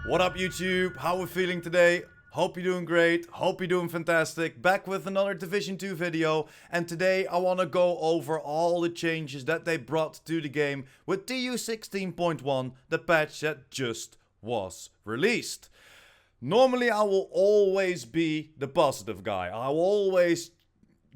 What up YouTube? How we feeling today? Hope you're doing great, hope you're doing fantastic. Back with another Division 2 video, and today I want to go over all the changes that they brought to the game with TU16.1, the patch that just was released. Normally I will always be the positive guy. I will always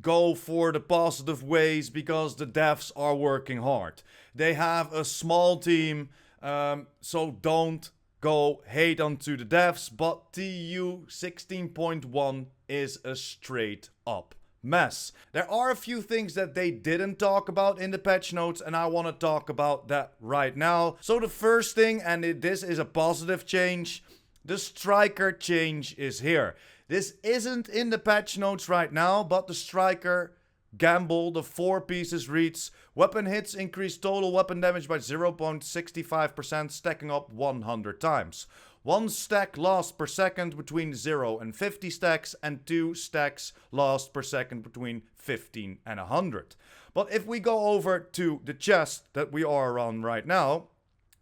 go for the positive ways because the devs are working hard. They have a small team, so don't go hate onto the devs, but TU16.1 is a straight up mess. There are a few things that they didn't talk about in the patch notes, and I want to talk about that right now. So the first thing, and this is a positive change, the striker change is here. This isn't in the patch notes right now, but the striker gamble, the 4 pieces reads: weapon hits increase total weapon damage by 0.65%, stacking up 100 times. 1 stack lost per second between 0 and 50 stacks, and 2 stacks lost per second between 15 and 100. But if we go over to the chest that we are on right now,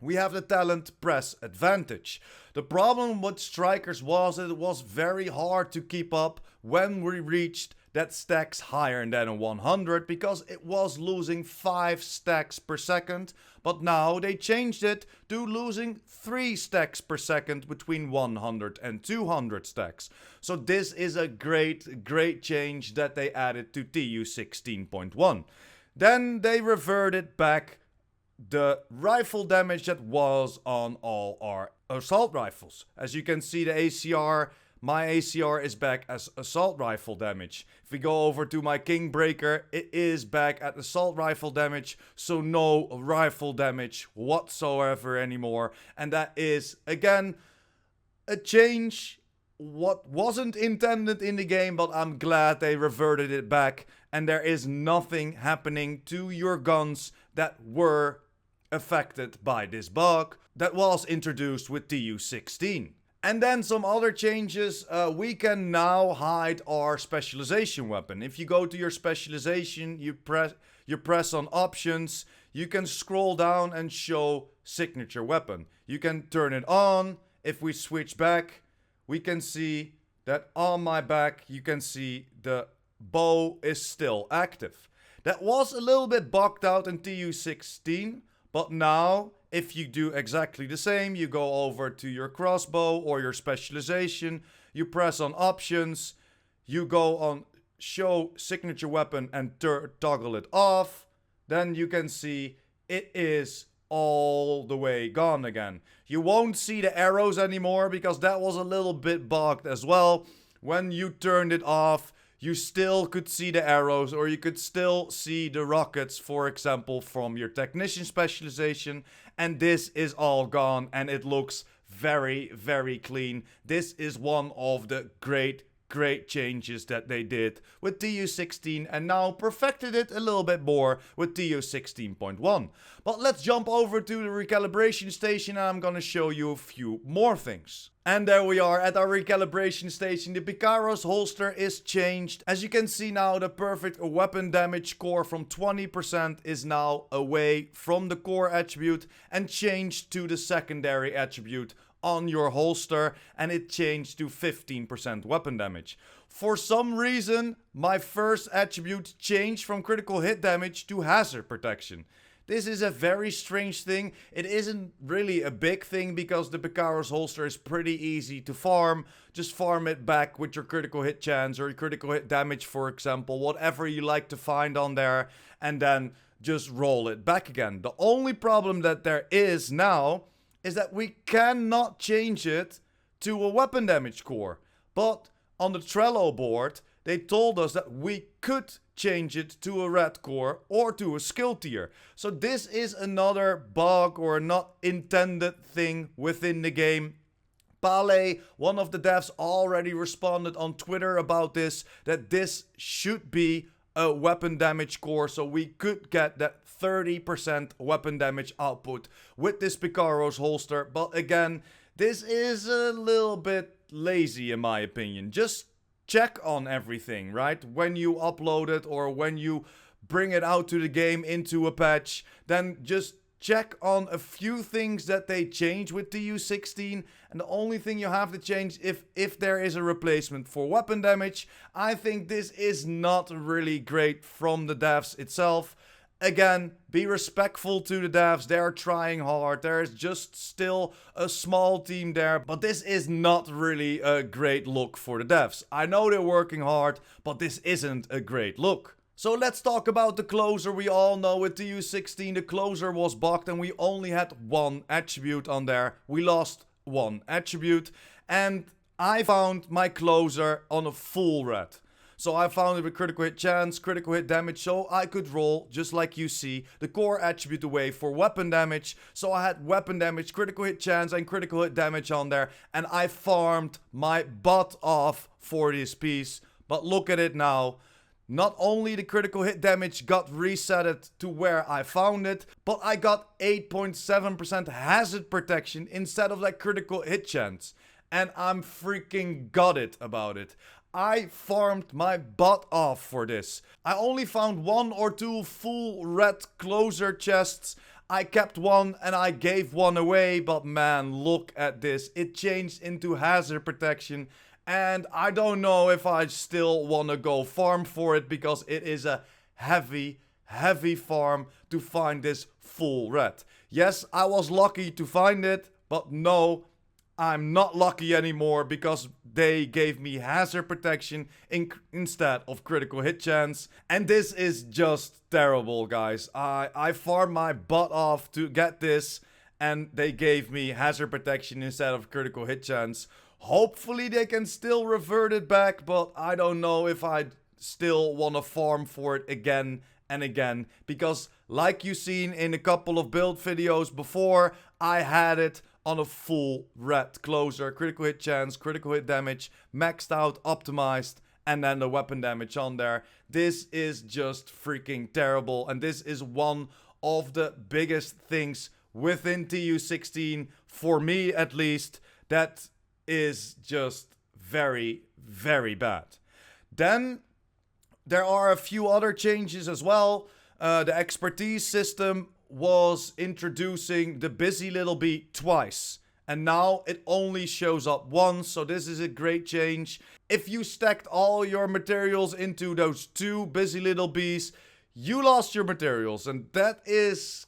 we have the talent press advantage. The problem with strikers was that it was very hard to keep up when we reached that stacks higher than 100, because it was losing 5 stacks per second, but now they changed it to losing 3 stacks per second between 100 and 200 stacks. So this is a great change that they added to TU16.1. Then they reverted back the rifle damage that was on all our assault rifles. As you can see, the ACR, my ACR is back as assault rifle damage. If we go over to my Kingbreaker, it is back at assault rifle damage, so no rifle damage whatsoever anymore. And that is, again, a change what wasn't intended in the game, but I'm glad they reverted it back. And there is nothing happening to your guns that were affected by this bug that was introduced with TU16. And then some other changes. We can now hide our specialization weapon. If you go to your specialization, you press on options, you can scroll down and show signature weapon. You can turn it on. If we switch back, we can see that on my back, you can see the bow is still active. That was a little bit bugged out in TU16, but now if you do exactly the same, you go over to your crossbow or your specialization, you press on options, you go on show signature weapon and toggle it off, then you can see it is all the way gone again. You won't see the arrows anymore because that was a little bit bugged as well. When you turned it off, you still could see the arrows, or you could still see the rockets, for example, from your technician specialization. And this is all gone, and it looks very clean. This is one of the great changes that they did with TU16, and now perfected it a little bit more with TU16.1. But let's jump over to the recalibration station, and I'm gonna show you a few more things. And there we are at our recalibration station. The Picaro's holster is changed. As you can see now, the perfect weapon damage core from 20% is now away from the core attribute and changed to the secondary attribute on your holster, and it changed to 15% weapon damage. For some reason, my first attribute changed from critical hit damage to hazard protection. This is a very strange thing. It isn't really a big thing because the Picaro's holster is pretty easy to farm. Just farm it back with your critical hit chance or your critical hit damage, for example, whatever you like to find on there, and then just roll it back again. The only problem that there is now is that we cannot change it to a weapon damage core. But on the Trello board, they told us that we could change it to a red core or to a skill tier. So this is another bug or not intended thing within the game. Pale, one of the devs, already responded on Twitter about this, that this should be a weapon damage core, so we could get that 30% weapon damage output with this Picaro's holster. But again, this is a little bit lazy in my opinion. Just check on everything, right? When you upload it or when you bring it out to the game into a patch, then just check on a few things that they changed with TU16, and the only thing you have to change if there is a replacement for weapon damage. I think this is not really great from the devs itself. Again, be respectful to the devs, they're trying hard, there is just still a small team there, but this is not really a great look for the devs. I know they're working hard, but this isn't a great look. So let's talk about the closer. We all know with TU16 the closer was bugged and we only had one attribute on there. We lost one attribute and I found my closer on a full red. So I found it with critical hit chance, critical hit damage, so I could roll, just like you see, the core attribute away for weapon damage. So I had weapon damage, critical hit chance and critical hit damage on there. And I farmed my butt off for this piece. But look at it now. Not only the critical hit damage got resetted to where I found it, but I got 8.7% hazard protection instead of like critical hit chance. And I'm freaking gutted about it. I farmed my butt off for this. I only found 1 or 2 full red closer chests. I kept one and I gave one away, but man, look at this. It changed into hazard protection and I don't know if I still want to go farm for it because it is a heavy farm to find this full red. Yes, I was lucky to find it, but no, I'm not lucky anymore because they gave me hazard protection instead of critical hit chance. And this is just terrible, guys. I farmed my butt off to get this and they gave me hazard protection instead of critical hit chance. Hopefully they can still revert it back, but I don't know if I still want to farm for it again and again. Because like you've seen in a couple of build videos before, I had it on a full red closer, critical hit chance, critical hit damage, maxed out, optimized, and then the weapon damage on there. This is just freaking terrible, and this is one of the biggest things within TU16, for me at least, that is just very bad. Then there are a few other changes as well. The expertise system was introducing the busy little bee twice. And now it only shows up once, so this is a great change. If you stacked all your materials into those 2 busy little bees, you lost your materials. And that is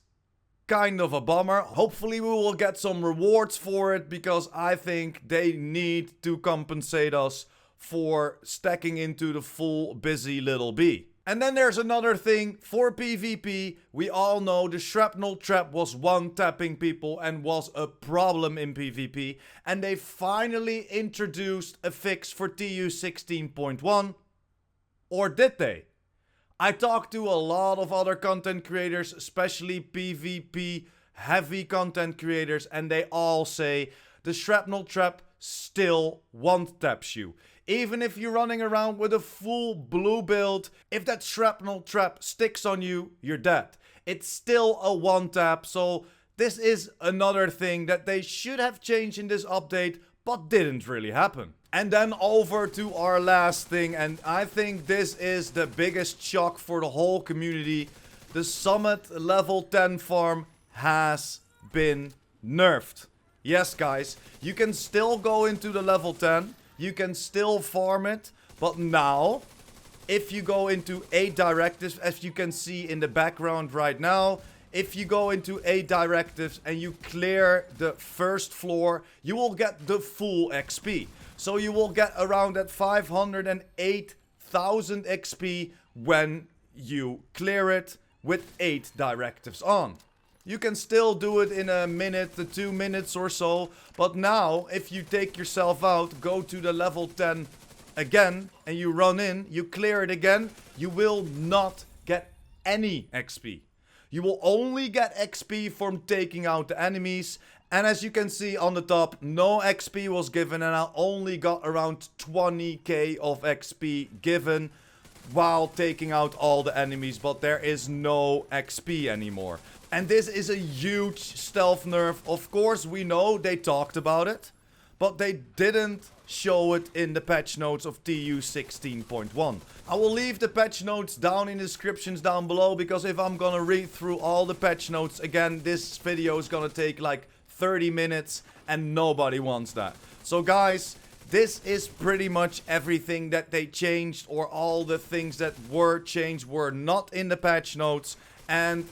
kind of a bummer. Hopefully we will get some rewards for it, because I think they need to compensate us for stacking into the full busy little bee. And then there's another thing for PvP. We all know the Shrapnel trap was one-tapping people and was a problem in PvP. And they finally introduced a fix for TU16.1. Or did they? I talked to a lot of other content creators, especially PvP heavy content creators, and they all say the Shrapnel trap still one-taps you. Even if you're running around with a full blue build, if that Shrapnel trap sticks on you, you're dead. It's still a one-tap, so this is another thing that they should have changed in this update, but didn't really happen. And then over to our last thing, and I think this is the biggest shock for the whole community. The Summit level 10 farm has been nerfed. Yes, guys, you can still go into the level 10. You can still farm it, but now, if you go into 8 directives, as you can see in the background right now, if you go into 8 directives and you clear the first floor, you will get the full XP. So you will get around that 508,000 XP when you clear it with 8 directives on. You can still do it in a minute to 2 minutes or so. But now, if you take yourself out, go to the level 10 again, and you run in, you clear it again, you will not get any XP. You will only get XP from taking out the enemies. And as you can see on the top, no XP was given, and I only got around 20k of XP given while taking out all the enemies, but there is no XP anymore. And this is a huge stealth nerf. Of course, we know they talked about it, but they didn't show it in the patch notes of TU16.1. I will leave the patch notes down in the descriptions down below, because if I'm gonna read through all the patch notes again, this video is gonna take like 30 minutes and nobody wants that. So guys, this is pretty much everything that they changed, or all the things that were changed were not in the patch notes, and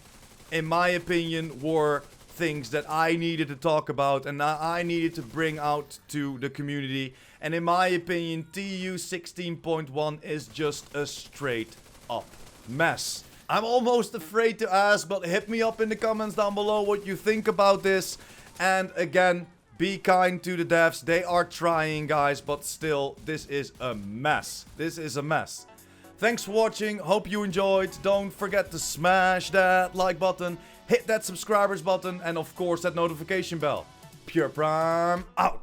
in my opinion were things that I needed to talk about and I needed to bring out to the community. And in my opinion, TU16.1 is just a straight up mess. I'm almost afraid to ask, but hit me up in the comments down below what you think about this. And again, be kind to the devs. They are trying, guys, but still, this is a mess. This is a mess. Thanks for watching. Hope you enjoyed. Don't forget to smash that like button, hit that subscribers button, and of course that notification bell. PurePrime out.